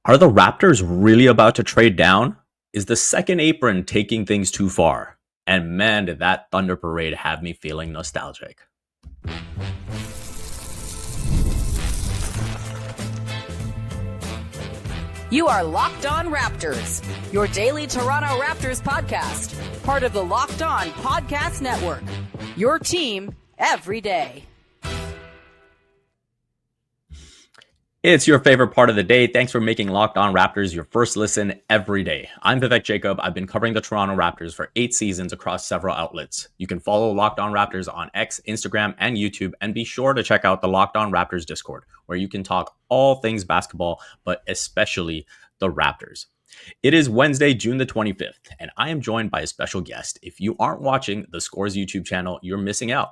Are the Raptors really about to trade down? Is the second apron taking things too far? And man, did that Thunder Parade have me feeling nostalgic. You are Locked On Raptors, your daily Toronto Raptors podcast, part of the Locked On Podcast Network. Your team every day. It's your favorite part of the day. Thanks for making Locked On Raptors your first listen every day. I'm Vivek Jacob. I've been covering the Toronto Raptors for 8 seasons across several outlets. You can follow Locked On Raptors on X, Instagram, and YouTube, and be sure to check out the Locked On Raptors Discord, where you can talk all things basketball, but especially the Raptors. It is Wednesday, June the 25th, and I am joined by a special guest. If you aren't watching theScore's YouTube channel, you're missing out.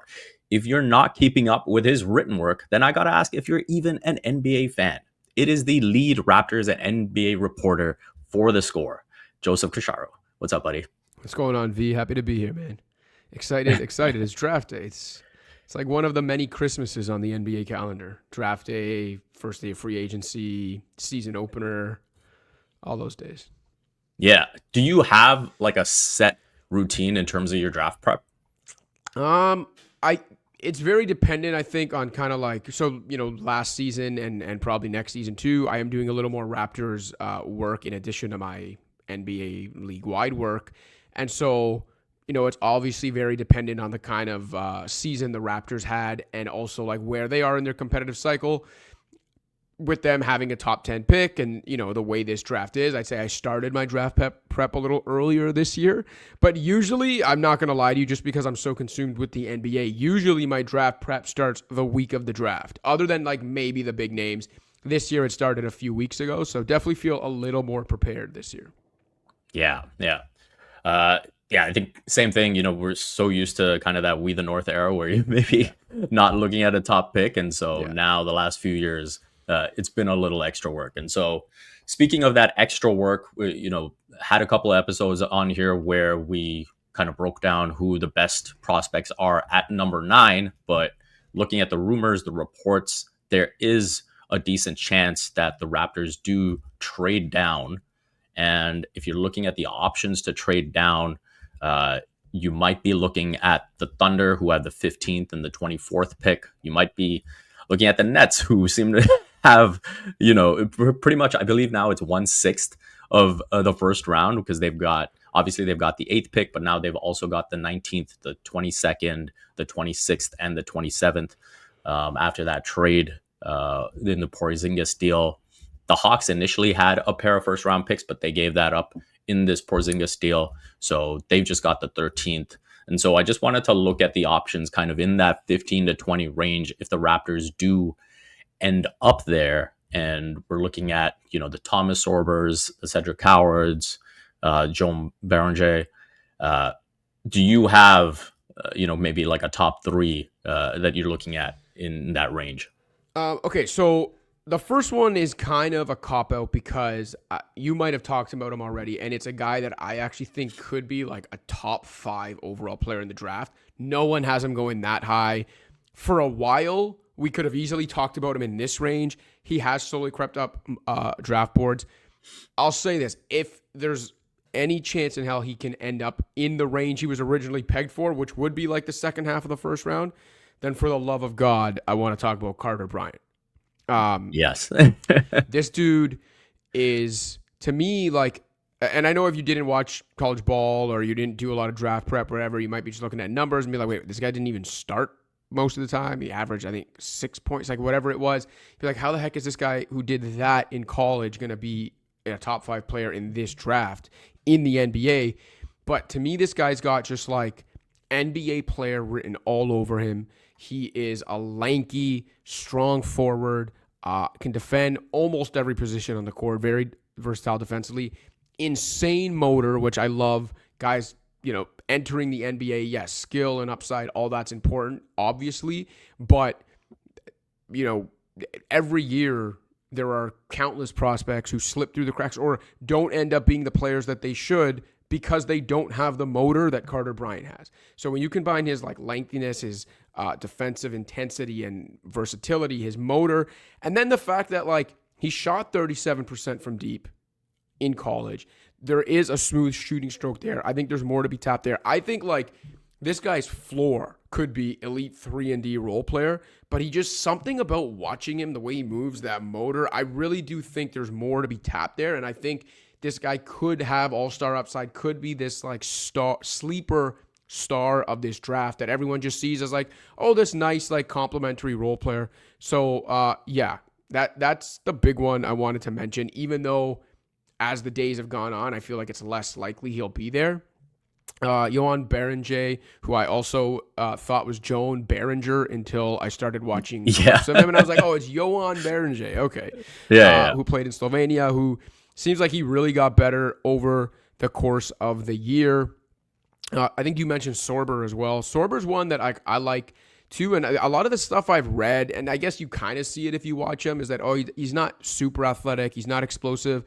If you're not keeping up with his written work, then I got to ask if you're even an NBA fan. It is the lead Raptors and NBA reporter for theScore, Joseph Casciaro. What's up, buddy? What's going on, V? Happy to be here, man. Excited. It's draft day. It's like one of the many Christmases on the NBA calendar. Draft day, first day of free agency, season opener, all those days. Yeah. Do you have like a set routine in terms of your draft prep? It's very dependent, I think, on kind of like, so, last season and probably next season too, I am doing a little more Raptors work in addition to my NBA league-wide work. And so, it's obviously very dependent on the kind of season the Raptors had and also like where they are in their competitive cycle. With them having a top 10 pick and, the way this draft is, I'd say I started my draft prep a little earlier this year. But usually, I'm not going to lie to you, just because I'm so consumed with the NBA, usually my draft prep starts the week of the draft, other than like maybe the big names. This year, it started a few weeks ago, so definitely feel a little more prepared this year. Yeah. I think same thing. We're so used to kind of that We the North era where you maybe not looking at a top pick. And so now the last few years, it's been a little extra work. And so speaking of that extra work, we, had a couple of episodes on here where we kind of broke down who the best prospects are at number 9. But looking at the rumors, the reports, there is a decent chance that the Raptors do trade down. And if you're looking at the options to trade down, you might be looking at the Thunder, who have the 15th and the 24th pick. You might be looking at the Nets, who seem to have, pretty much, I believe now it's 1/6 of the first round, because they've got the 8th pick, but now they've also got the 19th, the 22nd, the 26th, and the 27th. After that trade in the Porzingis deal, the Hawks initially had a pair of first round picks, but they gave that up in this Porzingis deal. So they've just got the 13th. And so I just wanted to look at the options kind of in that 15 to 20 range if the Raptors do end up there. And we're looking at, the Thomas Sorbers, the Cedric Cowards, Joe Berenger. Do you have, maybe like a top 3 that you're looking at in that range? Okay, so the first one is kind of a cop-out because you might have talked about him already, and it's a guy that I actually think could be like a top 5 overall player in the draft. No one has him going that high. For a while, we could have easily talked about him in this range. He has slowly crept up draft boards. I'll say this. If there's any chance in hell he can end up in the range he was originally pegged for, which would be like the second half of the first round, then for the love of God, I want to talk about Carter Bryant. Yes. This dude is, to me, like, and I know if you didn't watch college ball or you didn't do a lot of draft prep or whatever, you might be just looking at numbers and be like, wait, this guy didn't even start most of the time. He averaged, I think, 6 points, like whatever it was. You're like, how the heck is this guy who did that in college going to be a top 5 player in this draft in the NBA? But to me, this guy's got just like NBA player written all over him. He is a lanky, strong forward, can defend almost every position on the court, very versatile defensively, insane motor, which I love. Guys, entering the NBA, yes, skill and upside, all that's important, obviously. But, every year there are countless prospects who slip through the cracks or don't end up being the players that they should because they don't have the motor that Carter Bryant has. So when you combine his like lengthiness, his defensive intensity and versatility, his motor, and then the fact that like He shot 37% from deep in college. There is a smooth shooting stroke there. I think there's more to be tapped there. I think like this guy's floor could be elite 3-and-D role player, but he just something about watching him, the way he moves, that motor, I really do think there's more to be tapped there. And I think this guy could have all-star upside, could be this like sleeper star of this draft that everyone just sees as like, oh, this nice like complimentary role player. So yeah, that's the big one I wanted to mention, even though as the days have gone on, I feel like it's less likely he'll be there. Johan Berenger, who I also thought was Joan Berenger until I started watching clips of him, and I was like, oh, it's Johan Berenger. Okay. Who played in Slovenia, who seems like he really got better over the course of the year. I think you mentioned Sorber as well. Sorber's one that I like too, and a lot of the stuff I've read, and I guess you kind of see it if you watch him, is that, oh, he's not super athletic, he's not explosive.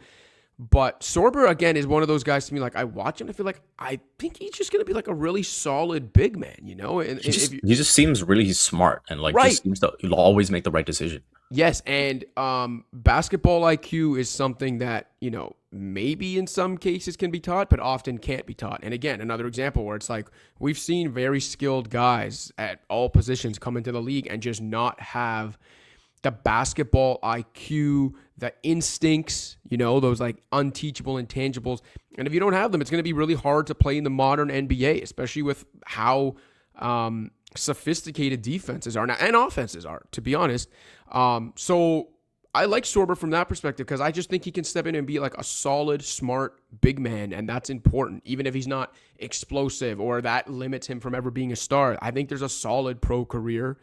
But Sorber, again, is one of those guys to me, like, I watch him, I feel like, I think he's just going to be like a really solid big man, you know? And he just seems really smart and like just seems to he'll always make the right decision. Yes, and basketball IQ is something that, you know, maybe in some cases can be taught, but often can't be taught. And again, another example where it's like we've seen very skilled guys at all positions come into the league and just not have the basketball IQ, the instincts, you know, those like unteachable intangibles. And if you don't have them, it's going to be really hard to play in the modern NBA, especially with how sophisticated defenses are now and offenses are, to be honest. So I like Sorber from that perspective because I just think he can step in and be like a solid, smart big man, and that's important, even if he's not explosive or that limits him from ever being a star. I think there's a solid pro career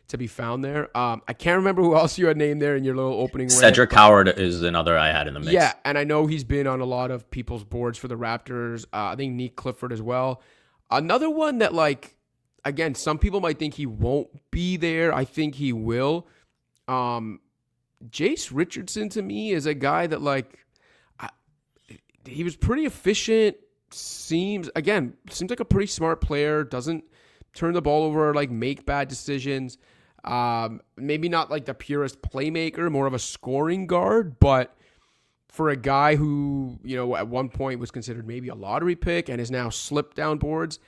to be found there. I can't remember who else you had named there in your little opening. Cedric Howard is another I had in the mix. Yeah, and I know he's been on a lot of people's boards for the Raptors. I think Nick Clifford as well. Another one that, like, again, some people might think he won't be there. I think he will. Jace Richardson, to me, is a guy that, like, he was pretty efficient. Seems like a pretty smart player. Doesn't turn the ball over or, like, make bad decisions. Maybe not like the purest playmaker, more of a scoring guard, but for a guy who, you know, at one point was considered maybe a lottery pick and is now slipped down boards,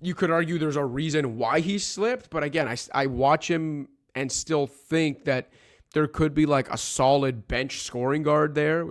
you could argue there's a reason why he slipped. But again, I watch him and still think that there could be like a solid bench scoring guard there.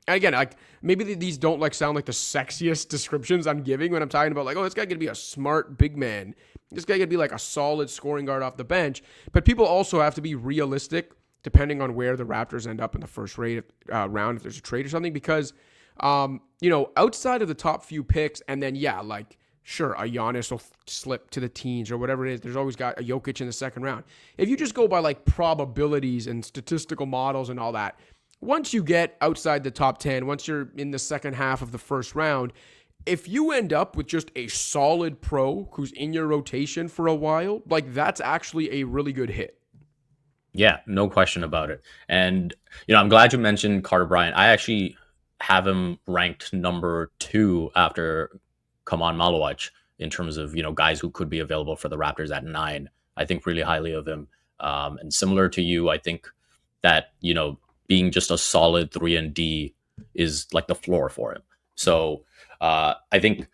Again, like maybe these don't like sound like the sexiest descriptions I'm giving when I'm talking about like, oh, this guy could be a smart big man. This guy could be like a solid scoring guard off the bench. But people also have to be realistic depending on where the Raptors end up in the first round, if there's a trade or something, because, you know, outside of the top few picks, and then, yeah, like, sure, a Giannis will slip to the teens or whatever it is. There's always got a Jokic in the second round. If you just go by like probabilities and statistical models and all that, once you get outside the top 10, once you're in the second half of the first round, if you end up with just a solid pro who's in your rotation for a while, like that's actually a really good hit. Yeah, no question about it. And, you know, I'm glad you mentioned Carter Bryant. I actually have him ranked number 2 after Kaman Malowich in terms of, you know, guys who could be available for the Raptors at 9. I think really highly of him. And similar to you, I think that, you know, being just a solid 3-and-D is like the floor for him. So I think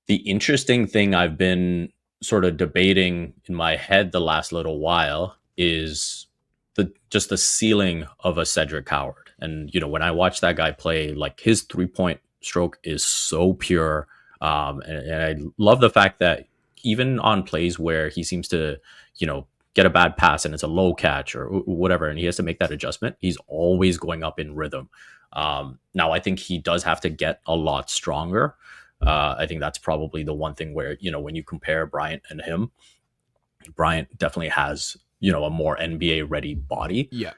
the interesting thing I've been sort of debating in my head the last little while is just the ceiling of a Cedric Howard. And, you know, when I watch that guy play, like his 3-point stroke is so pure. And I love the fact that even on plays where he seems to, you know, get a bad pass and it's a low catch or whatever, and he has to make that adjustment, he's always going up in rhythm. Now, I think he does have to get a lot stronger. I think that's probably the one thing where, you know, when you compare Bryant and him, Bryant definitely has, you know, a more NBA ready body. Yeah.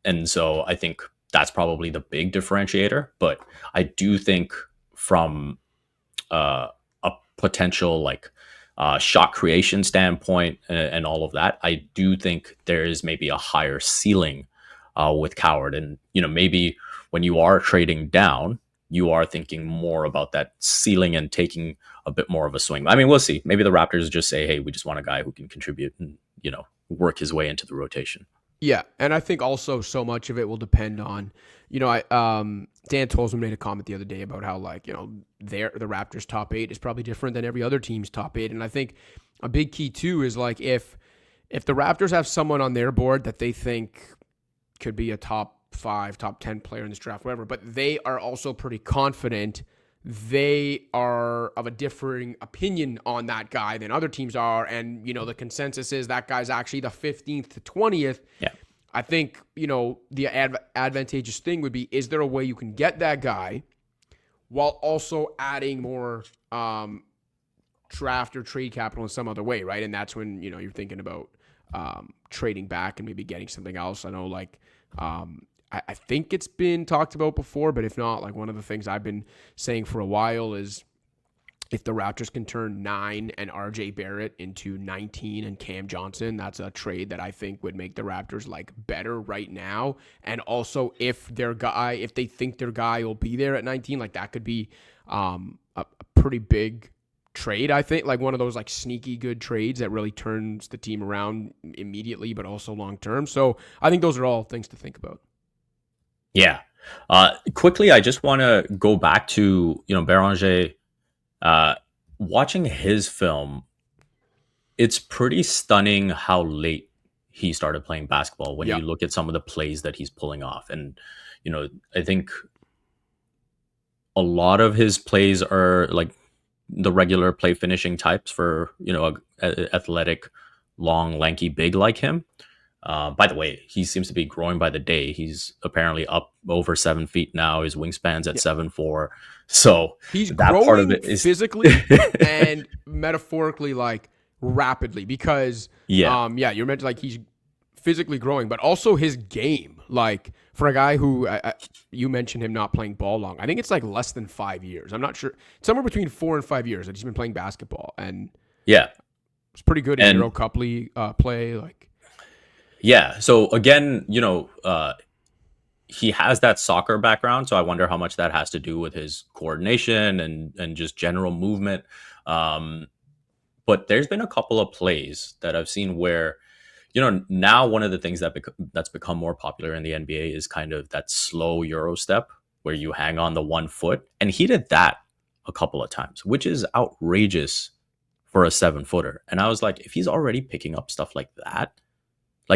And so I think that's probably the big differentiator. But I do think from a potential like shot creation standpoint and all of that, I do think there is maybe a higher ceiling with Coward. And, you know, maybe when you are trading down, you are thinking more about that ceiling and taking a bit more of a swing. I mean, we'll see. Maybe the Raptors just say, hey, we just want a guy who can contribute and, you know, work his way into the rotation. Yeah, and I think also so much of it will depend on, Dan Tolzman made a comment the other day about how the Raptors top 8 is probably different than every other team's top 8, and I think a big key too is if the Raptors have someone on their board that they think could be a top 5, top 10 player in this draft, whatever, but they are also pretty confident they are of a differing opinion on that guy than other teams are, and the consensus is that guy's actually the 15th to 20th. Yeah. I think the advantageous thing would be, is there a way you can get that guy while also adding more draft or trade capital in some other way, right? And that's when you're thinking about trading back and maybe getting something else. I know I think it's been talked about before, but if not, one of the things I've been saying for a while is if the Raptors can turn 9 and RJ Barrett into 19 and Cam Johnson, that's a trade that I think would make the Raptors better right now. And also if they think their guy will be there at 19, that could be a pretty big trade, I think, one of those sneaky good trades that really turns the team around immediately, but also long term. So I think those are all things to think about. Yeah. Quickly, I just want to go back to, Béranger, watching his film. It's pretty stunning how late he started playing basketball when you look at some of the plays that he's pulling off. And, I think a lot of his plays are the regular play finishing types for, a athletic, long, lanky, big like him. By the way, he seems to be growing by the day. He's apparently up over 7 feet now. His wingspan's at 7'4". So he's that growing part of it is physically and metaphorically, rapidly, because you mentioned he's physically growing, but also his game. For a guy who you mentioned him not playing ball long, I think it's less than 5 years. I'm not sure, somewhere between 4 and 5 years that he's been playing basketball, and it's pretty good in Euro Cup League play. Yeah. So again, he has that soccer background. So I wonder how much that has to do with his coordination and just general movement. But there's been a couple of plays that I've seen where, now one of the things that's become more popular in the NBA is kind of that slow Euro step where you hang on the 1 foot. And he did that a couple of times, which is outrageous for a 7-footer. And I was like, if he's already picking up stuff like that,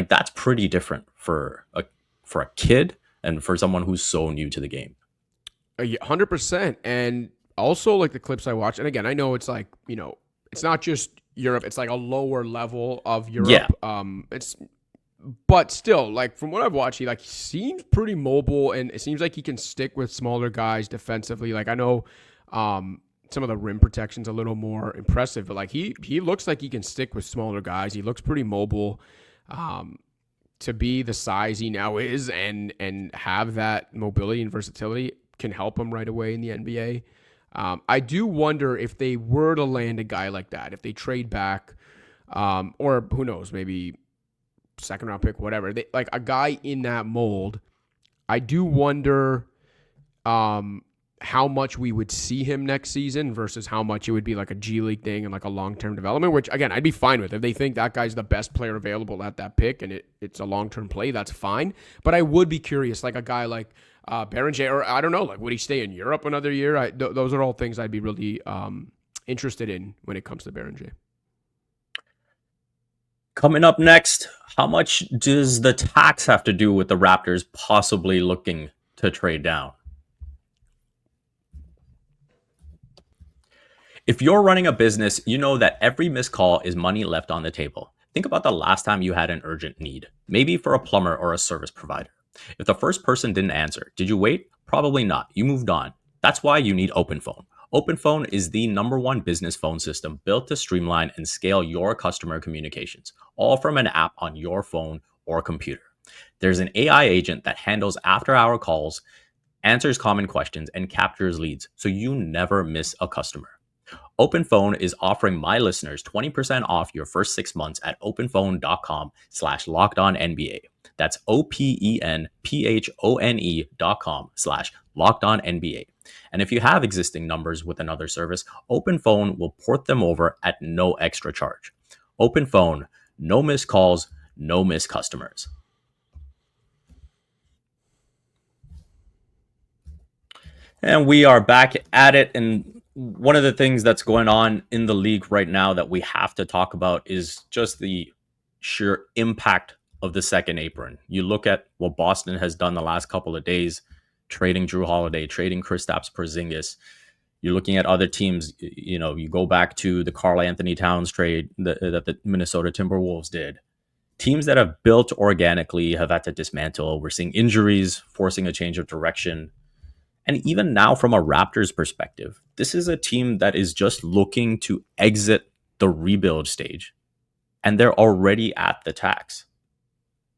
that's pretty different for a kid and for someone who's so new to the game. 100%. And also the clips I watched, and again, I know it's it's not just Europe, it's a lower level of Europe. But still, from what I've watched, he seems pretty mobile, and it seems like he can stick with smaller guys defensively. I know some of the rim protection's a little more impressive, but he looks like he can stick with smaller guys. He looks pretty mobile. To be the size he now is and have that mobility and versatility can help him right away in the NBA. I do wonder if they were to land a guy like that, if they trade back, or who knows, maybe second round pick, whatever, a guy in that mold. I do wonder how much we would see him next season versus how much it would be a G League thing and a long-term development, which again, I'd be fine with. If they think that guy's the best player available at that pick and it's a long-term play, that's fine. But I would be curious, a guy like Béranger, or I don't know, would he stay in Europe another year? Those are all things I'd be really interested in when it comes to Béranger. Coming up next, how much does the tax have to do with the Raptors possibly looking to trade down? If you're running a business, you know that every missed call is money left on the table. Think about the last time you had an urgent need, maybe for a plumber or a service provider. If the first person didn't answer, did you wait? Probably not. You moved on. That's why you need OpenPhone. OpenPhone is the #1 business phone system built to streamline and scale your customer communications, all from an app on your phone or computer. There's an AI agent that handles after-hour calls, answers common questions, and captures leads, so you never miss a customer. OpenPhone is offering my listeners 20% off your first 6 months at openphone.com/LockedOnNBA. That's OpenPhone.com/LockedOnNBA. And if you have existing numbers with another service, OpenPhone will port them over at no extra charge. OpenPhone, no missed calls, no missed customers. And we are back at it. And one of the things that's going on in the league right now that we have to talk about is just the sheer impact of the second apron. You look at what Boston has done the last couple of days, trading Drew Holiday, trading Kristaps Porzingis. You're looking at other teams, you go back to the Karl Anthony Towns trade that the Minnesota Timberwolves did. Teams that have built organically have had to dismantle. We're seeing injuries, forcing a change of direction. And even now, from a Raptors perspective, this is a team that is just looking to exit the rebuild stage, and they're already at the tax.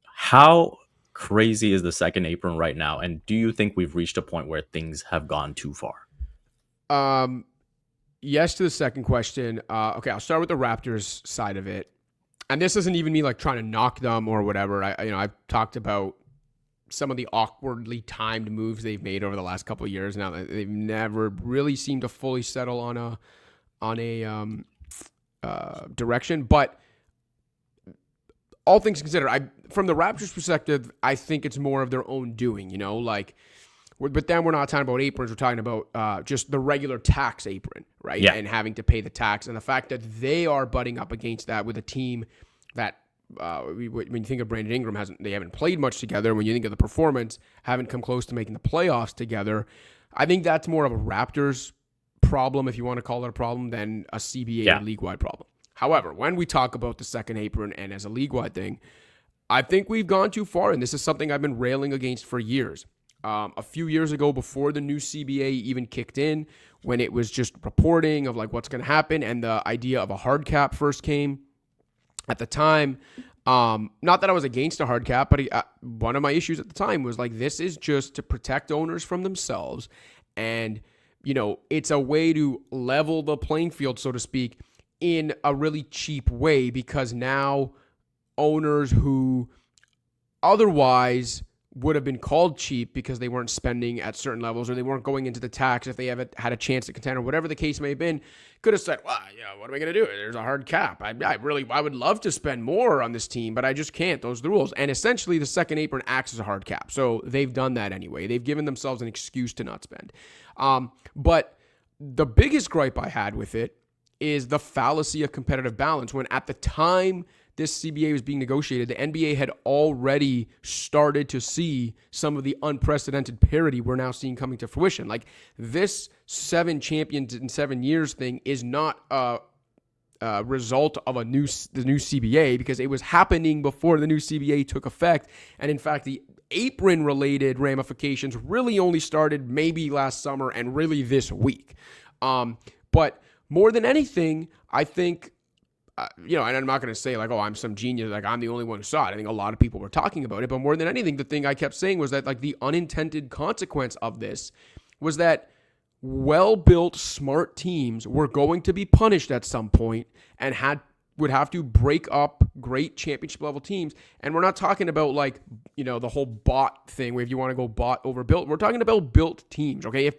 How crazy is the second apron right now? And do you think we've reached a point where things have gone too far? Yes to the second question. Okay, I'll start with the Raptors side of it. And this isn't even me like trying to knock them or whatever. I've talked about some of the awkwardly timed moves they've made over the last couple of years. Now they've never really seemed to fully settle on a direction. But all things considered, from the Raptors' perspective, I think it's more of their own doing. But then we're not talking about aprons. We're talking about just the regular tax apron, right? Yeah. And having to pay the tax. And the fact that they are butting up against that with a team that, when you think of Brandon Ingram, they haven't played much together. When you think of the performance, haven't come close to making the playoffs together. I think that's more of a Raptors problem, if you want to call it a problem, than a CBA or league-wide problem. However, when we talk about the second apron and as a league-wide thing, I think we've gone too far. And this is something I've been railing against for years. A few years ago, before the new CBA even kicked in, when it was just reporting of like what's going to happen and the idea of a hard cap first came at the time, not that I was against a hard cap, but one of my issues at the time was like, this is just to protect owners from themselves. And, it's a way to level the playing field, so to speak, in a really cheap way, because now owners who otherwise would have been called cheap because they weren't spending at certain levels or they weren't going into the tax if they haven't had a chance to contend or whatever the case may have been, could have said, well, what am I going to do? There's a hard cap. I would love to spend more on this team, but I just can't. Those are the rules. And essentially the second apron acts as a hard cap. So they've done that anyway. They've given themselves an excuse to not spend. But the biggest gripe I had with it is the fallacy of competitive balance, when at the time this CBA was being negotiated, the NBA had already started to see some of the unprecedented parity we're now seeing coming to fruition. Like, this 7 champions in 7 years thing is not a result of the new CBA, because it was happening before the new CBA took effect. And in fact, the apron-related ramifications really only started maybe last summer and really this week. But more than anything, I think, and I'm not going to say like, oh, I'm some genius, like I'm the only one who saw it. I think a lot of people were talking about it, but more than anything, the thing I kept saying was that like the unintended consequence of this was that well-built, smart teams were going to be punished at some point and would have to break up great championship level teams. And we're not talking about like, the whole bot thing where if you want to go bot over built, we're talking about built teams. Okay. If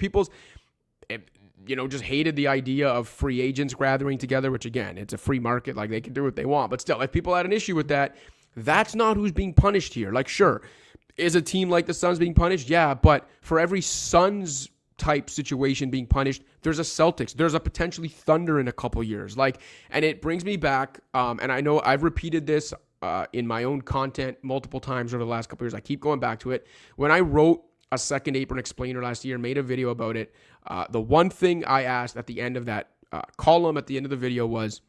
just hated the idea of free agents gathering together, which again, it's a free market, like they can do what they want. But still, if people had an issue with that, that's not who's being punished here. Like, sure, is a team like the Suns being punished? Yeah, but for every Suns type situation being punished, there's a Celtics, there's a potentially Thunder in a couple years. Like, and it brings me back, and I know I've repeated this in my own content multiple times over the last couple years. I keep going back to it. When I wrote a second apron explainer last year, made a video about it, the one thing I asked at the end of that column at the end of the video was,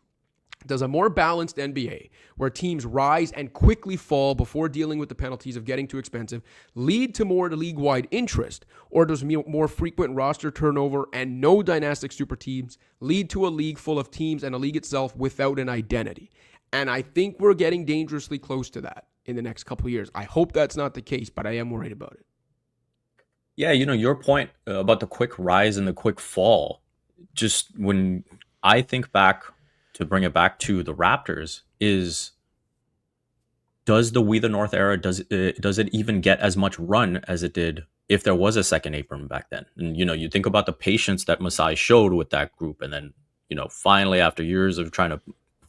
does a more balanced NBA, where teams rise and quickly fall before dealing with the penalties of getting too expensive, lead to more league-wide interest? Or does more frequent roster turnover and no dynastic super teams lead to a league full of teams and a league itself without an identity? And I think we're getting dangerously close to that in the next couple of years. I hope that's not the case, but I am worried about it. Yeah, your point about the quick rise and the quick fall, just when I think back, to bring it back to the Raptors, is, does the We the North era, does it even get as much run as it did if there was a second apron back then? And, you think about the patience that Masai showed with that group. And then, finally, after years of trying to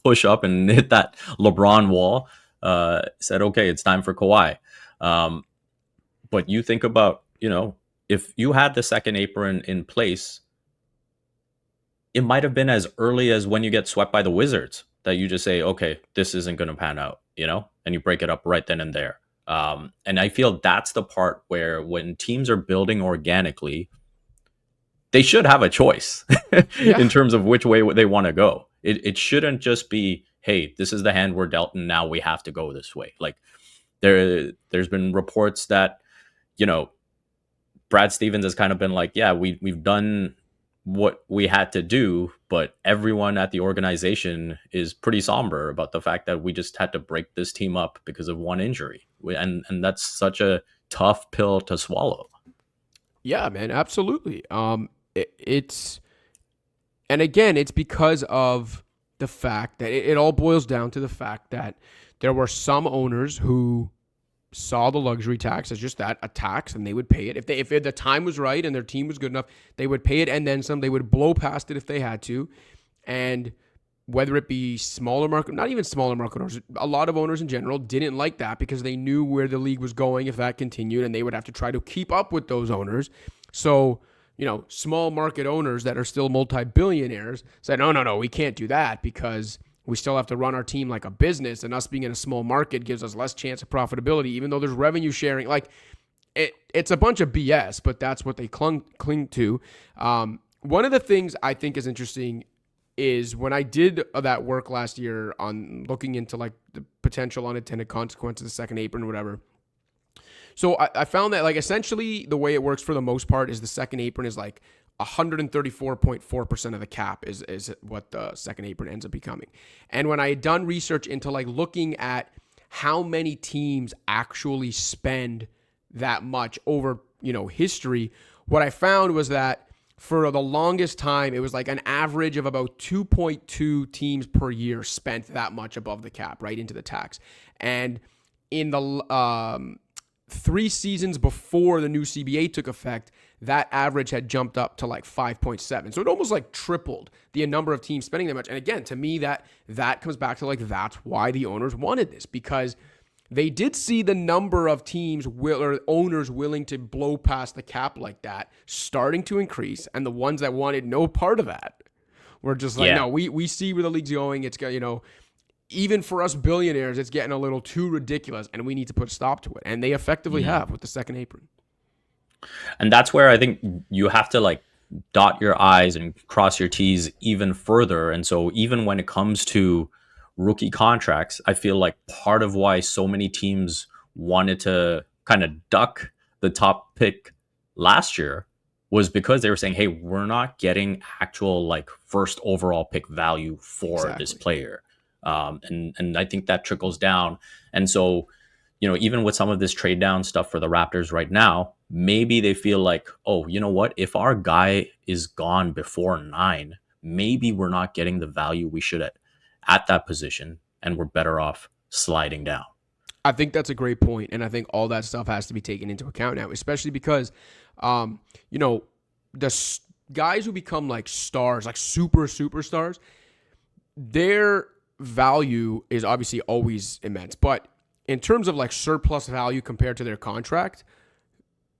push up and hit that LeBron wall, said, okay, it's time for Kawhi. But you think about, if you had the second apron in place, it might have been as early as when you get swept by the Wizards that you just say, okay, this isn't going to pan out, and you break it up right then and there. And I feel that's the part where when teams are building organically, they should have a choice in terms of which way they want to go. It shouldn't just be, hey, this is the hand we're dealt and now we have to go this way. Like there's been reports that, Brad Stevens has kind of been like, yeah, we've done what we had to do, but everyone at the organization is pretty somber about the fact that we just had to break this team up because of one injury. And that's such a tough pill to swallow. Yeah, man, absolutely. It's and again, it's because of the fact that it all boils down to the fact that there were some owners who saw the luxury tax as just that, a tax, and they would pay it. If the time was right and their team was good enough, they would pay it and then some. They would blow past it if they had to. And whether it be smaller market, not even smaller market owners, a lot of owners in general didn't like that because they knew where the league was going if that continued, and they would have to try to keep up with those owners. So, small market owners that are still multi-billionaires said, no, we can't do that because we still have to run our team like a business, and us being in a small market gives us less chance of profitability, even though there's revenue sharing. Like, it's a bunch of BS, but that's what they cling to. One of the things I think is interesting is when I did that work last year on looking into like the potential unintended consequences of the second apron or whatever. So I found that like essentially the way it works for the most part is the second apron is like 134.4% of the cap is what the second apron ends up becoming. And when I had done research into like looking at how many teams actually spend that much over, history, what I found was that for the longest time, it was like an average of about 2.2 teams per year spent that much above the cap, right into the tax. And in the 3 seasons before the new CBA took effect, that average had jumped up to like 5.7. So it almost like tripled the number of teams spending that much. And again, to me, that comes back to like, that's why the owners wanted this, because they did see the number of teams or owners willing to blow past the cap like that starting to increase, and the ones that wanted no part of that were just like, no, we see where the league's going. It's got, even for us billionaires, it's getting a little too ridiculous, and we need to put a stop to it. And they effectively have with the second apron. And that's where I think you have to like dot your I's and cross your T's even further. And so even when it comes to rookie contracts, I feel like part of why so many teams wanted to kind of duck the top pick last year was because they were saying, hey, we're not getting actual like first overall pick value for this player. And I think that trickles down. And so, even with some of this trade down stuff for the Raptors right now, maybe they feel like, oh, you know what? If our guy is gone before 9, maybe we're not getting the value we should at that position, and we're better off sliding down. I think that's a great point, and I think all that stuff has to be taken into account now, especially because, the guys who become like stars, like superstars, their value is obviously always immense. But in terms of like surplus value compared to their contract,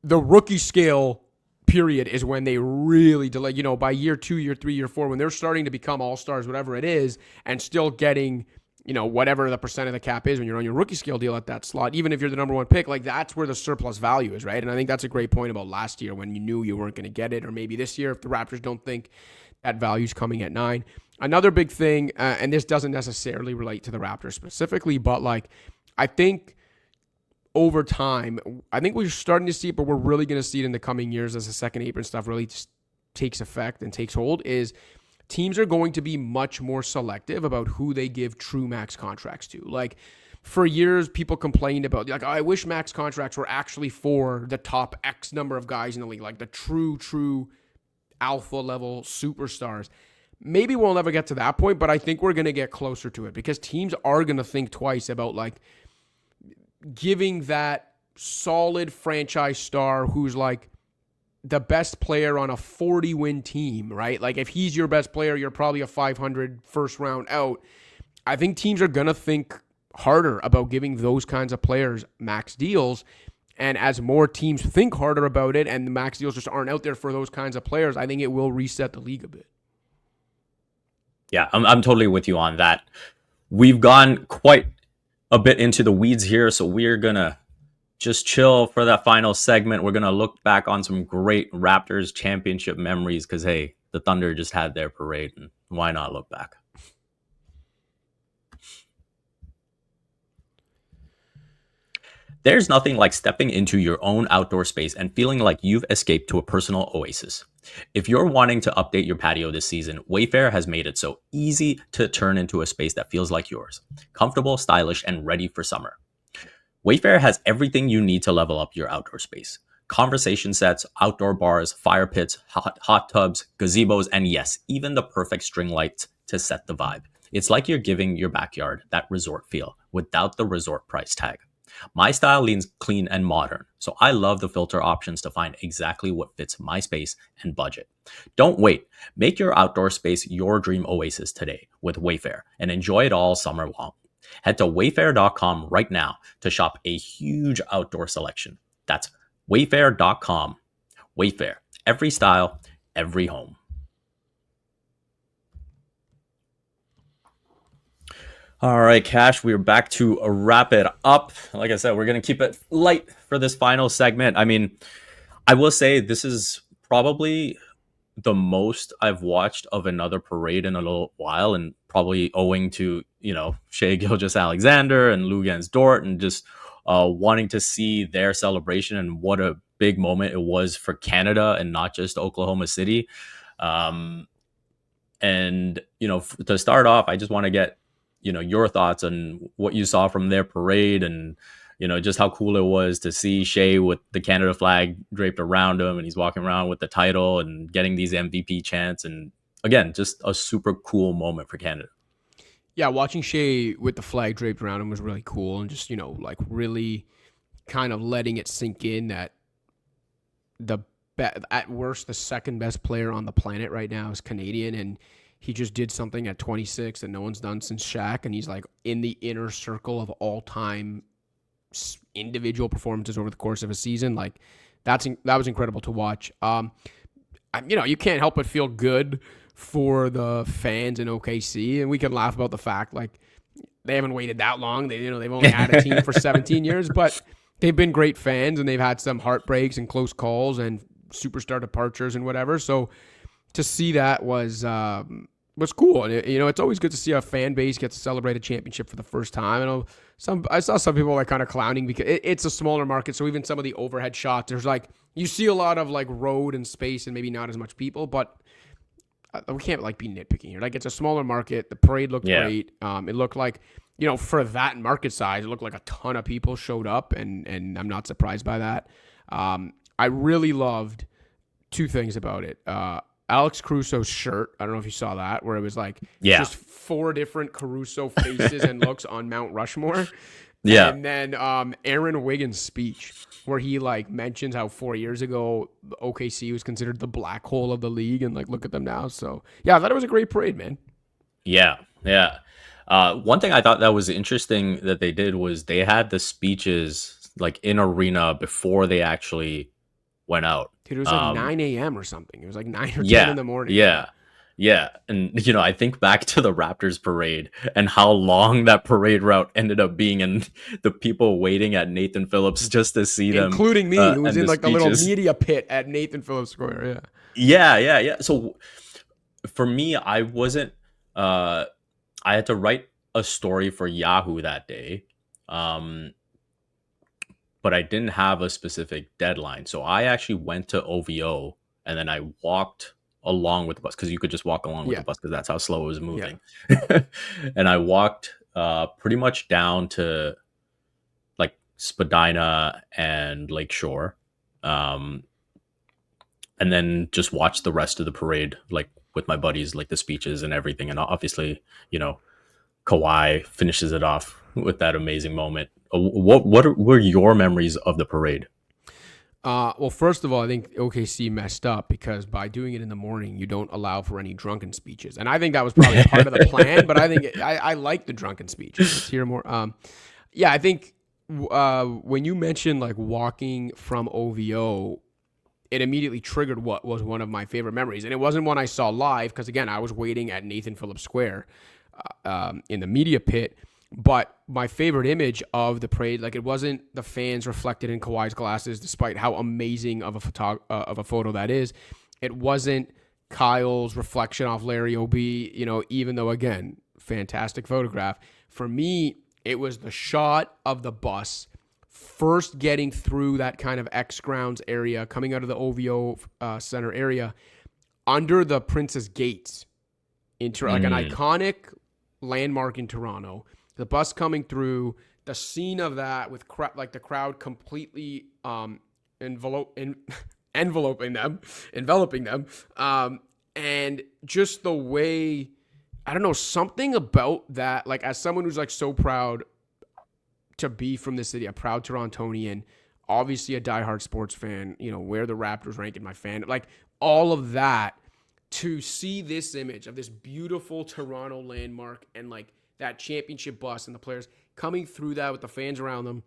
the rookie scale period is when they really delay, by year 2, year 3, year 4, when they're starting to become all-stars, whatever it is, and still getting, whatever the percent of the cap is when you're on your rookie scale deal at that slot, even if you're the number 1 pick, like that's where the surplus value is, right? And I think that's a great point about last year when you knew you weren't going to get it, or maybe this year if the Raptors don't think that value's coming at 9. Another big thing, and this doesn't necessarily relate to the Raptors specifically, but like I think over time, I think we're starting to see it, but we're really going to see it in the coming years as the second apron stuff really just takes effect and takes hold, is teams are going to be much more selective about who they give true max contracts to. Like for years, people complained about like, oh, I wish max contracts were actually for the top X number of guys in the league, like the true alpha level superstars. Maybe we'll never get to that point, but I think we're going to get closer to it because teams are going to think twice about like giving that solid franchise star who's like the best player on a 40-win team, right? Like if he's your best player, you're probably a 500 first round out. I think teams are going to think harder about giving those kinds of players max deals. And as more teams think harder about it and the max deals just aren't out there for those kinds of players, I think it will reset the league a bit. Yeah, I'm totally with you on that. We've gone quite a bit into the weeds here, so we're going to just chill for that final segment. We're going to look back on some great Raptors championship memories because, hey, the Thunder just had their parade, and why not look back? There's nothing like stepping into your own outdoor space and feeling like you've escaped to a personal oasis. If you're wanting to update your patio this season, WayFair has made it so easy to turn into a space that feels like yours. Comfortable, stylish, and ready for summer. WayFair has everything you need to level up your outdoor space. Conversation sets, outdoor bars, fire pits, hot tubs, gazebos, and yes, even the perfect string lights to set the vibe. It's like you're giving your backyard that resort feel without the resort price tag. My style leans clean and modern, so I love the filter options to find exactly what fits my space and budget. Don't wait. Make your outdoor space your dream oasis today with Wayfair and enjoy it all summer long. Head to wayfair.com right now to shop a huge outdoor selection. That's wayfair.com. Wayfair, every style, every home. All right, Cash, we're back to wrap it up. Like I said, we're going to keep it light for this final segment. I mean, I will say this is probably the most I've watched of another parade in a little while, and probably owing to, Shai Gilgeous-Alexander and Luguentz Dort and just wanting to see their celebration and what a big moment it was for Canada and not just Oklahoma City. To start off, I just want to get your thoughts on what you saw from their parade and, just how cool it was to see Shai with the Canada flag draped around him and he's walking around with the title and getting these MVP chants. And again, just a super cool moment for Canada. Yeah, watching Shai with the flag draped around him was really cool and just, really kind of letting it sink in that at worst, the second best player on the planet right now is Canadian, and he just did something at 26 that no one's done since Shaq, and he's like in the inner circle of all-time individual performances over the course of a season. Like that was incredible to watch. You can't help but feel good for the fans in OKC, and we can laugh about the fact like they haven't waited that long. They've only had a team for 17 years, but they've been great fans, and they've had some heartbreaks and close calls and superstar departures and whatever. So to see that was cool. And it's always good to see a fan base get to celebrate a championship for the first time. I saw some people like kind of clowning because it's a smaller market, so even some of the overhead shots, there's like you see a lot of like road and space and maybe not as much people, but we can't like be nitpicking here. Like it's a smaller market. The parade looked great. It looked like for that market size, it looked like a ton of people showed up, and I'm not surprised by that. I really loved two things about it. Alex Caruso's shirt, I don't know if you saw that, where it was like just 4 different Caruso faces and looks on Mount Rushmore. Yeah. And then Aaron Wiggins' speech, where he like mentions how 4 years ago OKC was considered the black hole of the league, and like look at them now. So yeah, I thought it was a great parade, man. Yeah. One thing I thought that was interesting that they did was they had the speeches like in arena before they actually went out. Dude, it was like 9 a.m. or something. It was like 9 or 10 in the morning. Yeah. And, I think back to the Raptors parade and how long that parade route ended up being, and the people waiting at Nathan Phillips just to see them. Including me, who was in like the little media pit at Nathan Phillips Square. Yeah. So for me, I wasn't, I had to write a story for Yahoo that day. But I didn't have a specific deadline. So I actually went to OVO and then I walked along with the bus because you could just walk along with the bus because that's how slow it was moving. Yeah. And I walked pretty much down to like Spadina and Lakeshore. And then just watched the rest of the parade, like with my buddies, like the speeches and everything. And obviously, Kawhi finishes it off with that amazing moment. What were your memories of the parade? Well, first of all, I think OKC messed up because by doing it in the morning, you don't allow for any drunken speeches. And I think that was probably part of the plan, but I think I like the drunken speeches. Let's hear more. I think when you mentioned like walking from OVO, it immediately triggered what was one of my favorite memories. And it wasn't one I saw live because, again, I was waiting at Nathan Phillips Square in the media pit. But my favorite image of the parade, like it wasn't the fans reflected in Kawhi's glasses, despite how amazing of a photo that is. It wasn't Kyle's reflection off Larry O.B., even though, again, fantastic photograph. For me, it was the shot of the bus first getting through that kind of X grounds area, coming out of the OVO center area, under the Princess Gates, into like an iconic landmark in Toronto. The bus coming through, the scene of that with the crowd completely enveloping them, and just the way, I don't know, something about that. Like, as someone who's like so proud to be from the city, a proud Torontonian, obviously a diehard sports fan, where the Raptors rank in my fan, like all of that, to see this image of this beautiful Toronto landmark and like that championship bus and the players coming through that with the fans around them,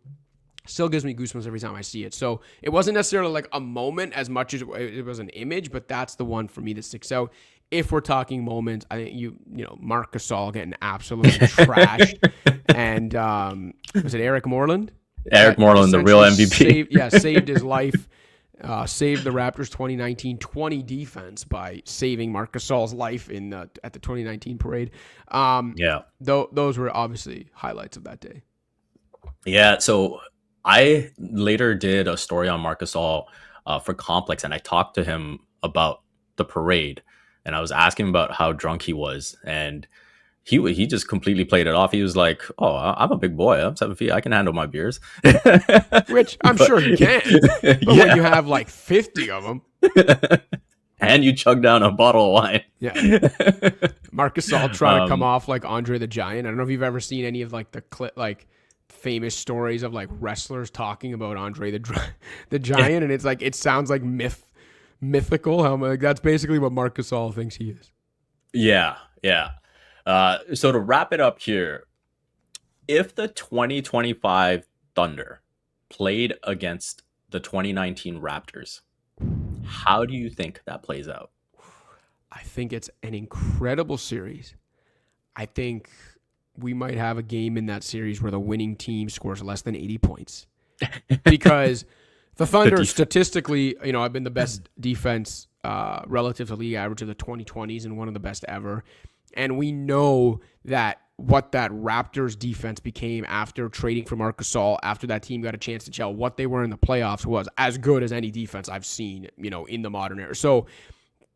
still gives me goosebumps every time I see it. So it wasn't necessarily like a moment as much as it was an image, but that's the one for me that sticks out. If we're talking moments, I think Marc Gasol getting absolutely trashed, and was it Eric Moreland? Eric Moreland, the real MVP. Saved his life, saved the Raptors 2019-20 defense by saving Marc Gasol's life at the 2019 parade. Those were obviously highlights of that day. Yeah, so I later did a story on Marc Gasol for Complex, and I talked to him about the parade. And I was asking him about how drunk he was, and he just completely played it off. He was like, "Oh, I'm a big boy. I'm 7 feet. I can handle my beers." Which I'm sure he can. But when you have like 50 of them, and you chug down a bottle of wine, Marc Gasol trying to come off like Andre the Giant. I don't know if you've ever seen any of like the famous stories of like wrestlers talking about Andre the Giant, and it's like it sounds like mythical. How like that's basically what Marc Gasol thinks he is. Yeah. So to wrap it up here, if the 2025 Thunder played against the 2019 Raptors, how do you think that plays out? I think it's an incredible series. I think we might have a game in that series where the winning team scores less than 80 points because the Thunder, statistically, have been the best defense relative to league average of the 2020s and one of the best ever. And we know that what that Raptors defense became after trading for Marc Gasol, after that team got a chance to gel, what they were in the playoffs was as good as any defense I've seen, in the modern era. So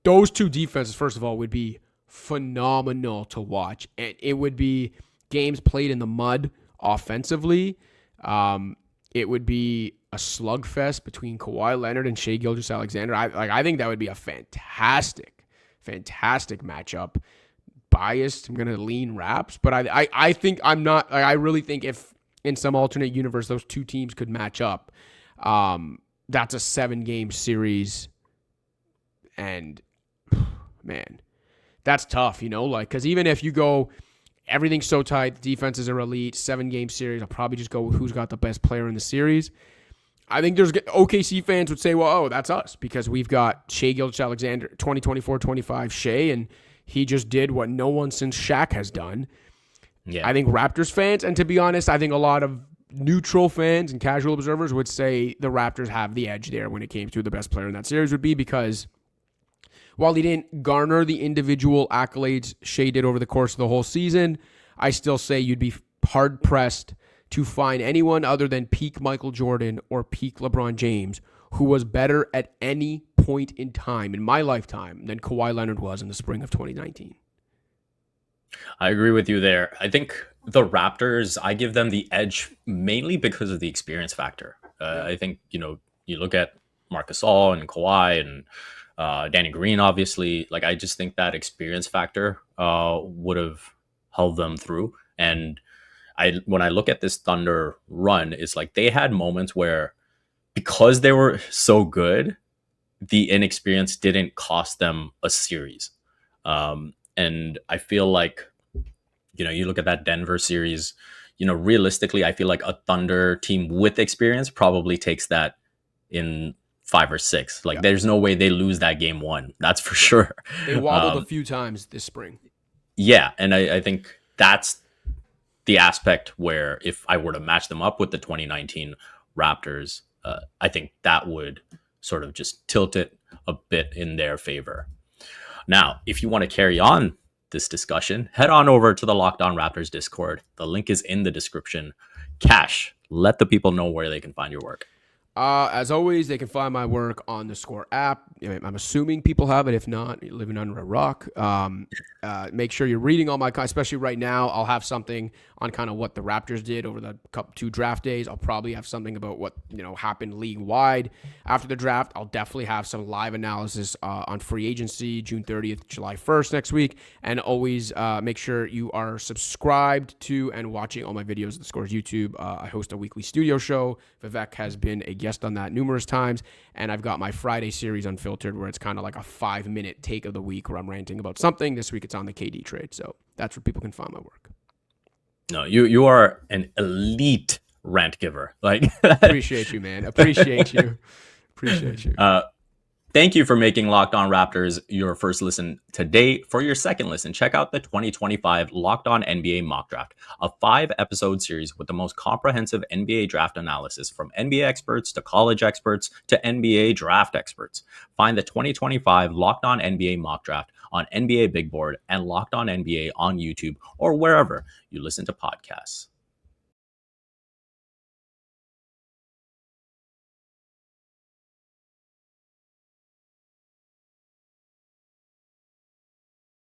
those two defenses, first of all, would be phenomenal to watch. And it would be games played in the mud offensively. It would be a slugfest between Kawhi Leonard and Shai Gilgeous-Alexander. I think that would be a fantastic matchup. Biased, I'm gonna lean Raps, but I think I'm not. I really think if in some alternate universe those two teams could match up, that's a 7-game series, and man, that's tough. Because even if you go, everything's so tight, the defenses are elite, 7-game series, I'll probably just go with who's got the best player in the series. I think there's OKC fans would say, well, that's us because we've got Shai Gilgeous-Alexander, 2024-25 Shai, and he just did what no one since Shaq has done. Yeah. I think Raptors fans, and to be honest, I think a lot of neutral fans and casual observers would say the Raptors have the edge there when it came to the best player in that series would be because while he didn't garner the individual accolades Shai did over the course of the whole season, I still say you'd be hard-pressed to find anyone other than peak Michael Jordan or peak LeBron James who was better at any point in time in my lifetime than Kawhi Leonard was in the spring of 2019. I agree with you there. I think the Raptors, I give them the edge mainly because of the experience factor. I think, you look at Marc Gasol and Kawhi and Danny Green, obviously. Like, I just think that experience factor would have held them through. And when I look at this Thunder run, it's like they had moments where because they were so good, the inexperience didn't cost them a series. And I feel like, you look at that Denver series, realistically, I feel like a Thunder team with experience probably takes that in 5 or 6. Like, there's no way they lose that game 1. That's for sure. They wobbled a few times this spring. Yeah, and I think that's the aspect where if I were to match them up with the 2019 Raptors, I think that would sort of just tilt it a bit in their favor. Now, if you want to carry on this discussion, head on over to the Locked On Raptors Discord. The link is in the description. Cash, let the people know where they can find your work. As always, they can find my work on the SKORE app. I'm assuming people have it. If not, you're living under a rock. Make sure you're reading all my, especially right now. I'll have something on kind of what the Raptors did over the 2 draft days. I'll probably have something about what happened league wide after the draft. I'll definitely have some live analysis on free agency, June 30th, July 1st next week. And always make sure you are subscribed to and watching all my videos at theScore's YouTube. I host a weekly studio show. Vivek has been a guest on that numerous times, and I've got my Friday series Unfiltered, where it's kind of like a 5-minute take of the week where I'm ranting about something. This week it's on the KD trade, so that's where people can find my work. No, you are an elite rant giver. Like, appreciate you, man. Appreciate you. Appreciate you. Thank you for making Locked On Raptors your first listen today. For your second listen, check out the 2025 Locked On NBA Mock Draft, a 5-episode series with the most comprehensive NBA draft analysis from NBA experts to college experts to NBA draft experts. Find the 2025 Locked On NBA Mock Draft on NBA Big Board and Locked On NBA on YouTube or wherever you listen to podcasts.